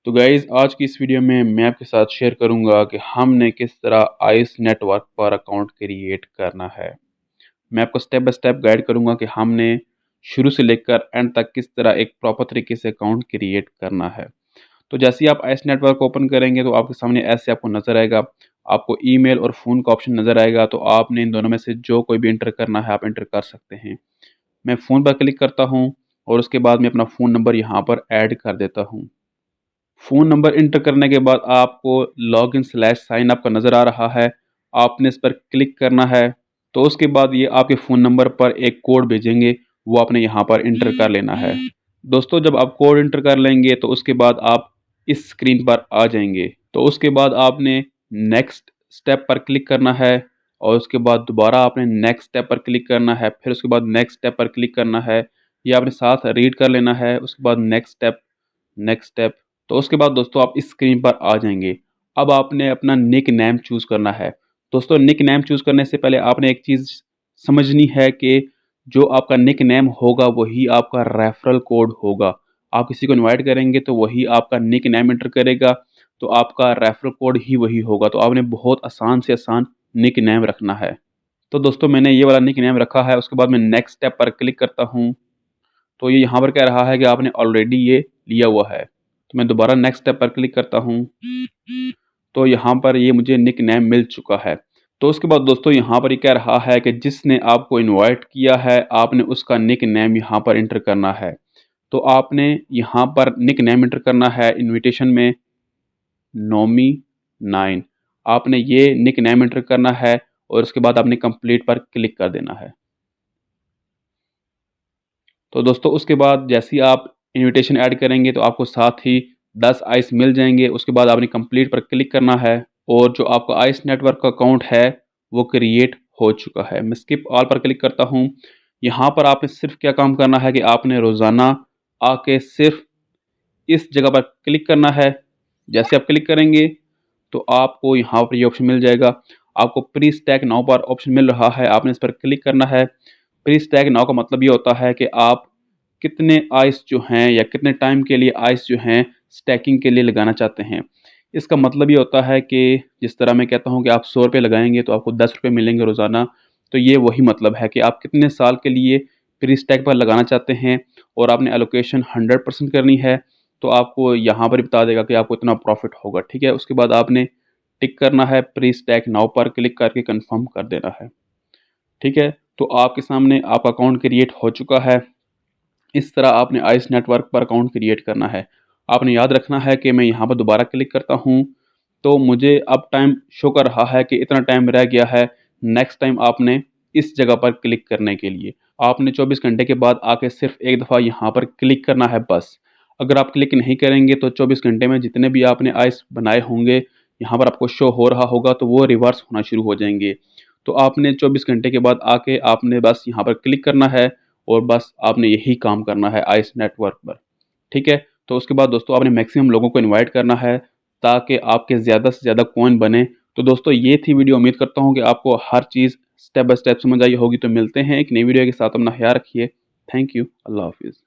तो गाइज़ आज की इस वीडियो में मैं आपके साथ शेयर करूंगा कि हमने किस तरह आइस नेटवर्क पर अकाउंट क्रिएट करना है। मैं आपको स्टेप बाय स्टेप गाइड करूंगा कि हमने शुरू से लेकर एंड तक किस तरह एक प्रॉपर तरीके से अकाउंट क्रिएट करना है। तो जैसे ही आप आइस नेटवर्क ओपन करेंगे तो आपके सामने ऐसे आपको नज़र आएगा। आपको ईमेल और फ़ोन का ऑप्शन नज़र आएगा, तो आपने इन दोनों में से जो कोई भी इंटर करना है आप इंटर कर सकते हैं। मैं फ़ोन पर क्लिक करता हूँ और उसके बाद मैं अपना फ़ोन नंबर यहाँ पर ऐड कर देता हूँ। फ़ोन नंबर इंटर करने के बाद आपको लॉगिन स्लैश साइन अप का नज़र आ रहा है, आपने इस पर क्लिक करना है। तो उसके बाद ये आपके फ़ोन नंबर पर एक कोड भेजेंगे, वो आपने यहाँ पर इंटर कर लेना है। दोस्तों जब आप कोड इंटर कर लेंगे तो उसके बाद आप इस स्क्रीन पर आ जाएंगे। तो उसके बाद आपने नेक्स्ट स्टेप पर क्लिक करना है और उसके बाद दोबारा आपने नेक्स्ट स्टेप पर क्लिक करना है, फिर उसके बाद नेक्स्ट स्टेप पर क्लिक करना है। ये आपने साथ रीड कर लेना है, उसके बाद नेक्स्ट स्टेप, नेक्स्ट स्टेप। तो उसके बाद दोस्तों आप इस स्क्रीन पर आ जाएंगे। अब आपने अपना निक नेम चूज़ करना है। दोस्तों निक नेम चूज़ करने से पहले आपने एक चीज़ समझनी है कि जो आपका निक नेम होगा वही आपका रेफरल कोड होगा। आप किसी को इनवाइट करेंगे तो वही आपका निक नेम एंटर करेगा, तो आपका रेफरल कोड ही वही होगा। तो आपने बहुत आसान से आसान निक नेम रखना है। तो दोस्तों मैंने ये वाला निक नेम रखा है। उसके बाद मैं नेक्स्ट स्टेप पर क्लिक करता हूँ, तो ये यहाँ पर कह रहा है कि आपने ऑलरेडी ये लिया हुआ है। तो मैं दोबारा नेक्स्ट स्टेप पर क्लिक करता हूँ, तो यहाँ पर ये मुझे निक नेम मिल चुका है। तो उसके बाद दोस्तों यहाँ पर ये कह रहा है कि जिसने आपको इनवाइट किया है आपने उसका निक नेम यहाँ पर इंटर करना है। तो आपने यहाँ पर निक नेम इंटर करना है इनविटेशन में, नोमी 9। आपने ये निक नेम इंटर करना है और उसके बाद आपने कंप्लीट पर क्लिक कर देना है। तो दोस्तों उसके बाद जैसे ही आप इनविटेशन ऐड करेंगे तो आपको साथ ही 10 आइस मिल जाएंगे। उसके बाद आपने कंप्लीट पर क्लिक करना है और जो आपका आइस नेटवर्क का अकाउंट है वो क्रिएट हो चुका है। मैं स्किप ऑल पर क्लिक करता हूँ। यहाँ पर आपने सिर्फ क्या काम करना है कि आपने रोज़ाना आके सिर्फ इस जगह पर क्लिक करना है। जैसे आप क्लिक करेंगे तो आपको यहाँ पर ये ऑप्शन मिल जाएगा। आपको प्री स्टैक नाउ पर ऑप्शन मिल रहा है, आपने इस पर क्लिक करना है। प्री स्टैक नाउ का मतलब ये होता है कि आप कितने आइस जो हैं या कितने टाइम के लिए आइस जो हैं स्टैकिंग के लिए लगाना चाहते हैं। इसका मतलब ये होता है कि जिस तरह मैं कहता हूँ कि आप 100 रुपये लगाएंगे तो आपको 10 रुपये मिलेंगे रोज़ाना। तो ये वही मतलब है कि आप कितने साल के लिए प्री स्टैक पर लगाना चाहते हैं और आपने एलोकेशन 100% करनी है, तो आपको यहाँ पर ही बता देगा कि आपको इतना प्रॉफिट होगा। ठीक है, उसके बाद आपने टिक करना है, प्री स्टैक नाउ पर क्लिक करके कंफर्म कर देना है। ठीक है, तो आपके सामने आपका अकाउंट क्रिएट हो चुका है। इस तरह आपने आइस नेटवर्क पर अकाउंट क्रिएट करना है। आपने याद रखना है कि मैं यहाँ पर दोबारा क्लिक करता हूँ तो मुझे अब टाइम शो कर रहा है कि इतना टाइम रह गया है। नेक्स्ट टाइम आपने इस जगह पर क्लिक करने के लिए आपने 24 घंटे के बाद आके सिर्फ एक दफ़ा यहाँ पर क्लिक करना है बस। अगर आप क्लिक नहीं करेंगे तो 24 घंटे में जितने भी आपने आइस बनाए होंगे यहाँ पर आपको शो हो रहा होगा, तो वो रिवर्स होना शुरू हो जाएंगे। तो आपने 24 घंटे के बाद आके आपने बस यहाँ पर क्लिक करना है और बस आपने यही काम करना है आइस नेटवर्क पर। ठीक है, तो उसके बाद दोस्तों आपने मैक्सिमम लोगों को इनवाइट करना है ताकि आपके ज़्यादा से ज़्यादा कॉइन बने। तो दोस्तों ये थी वीडियो। उम्मीद करता हूँ कि आपको हर चीज़ स्टेप बाय स्टेप समझ आई होगी। तो मिलते हैं एक नई वीडियो के साथ। अपना ख्याल रखिए। Thank you. अल्लाह हाफिज़।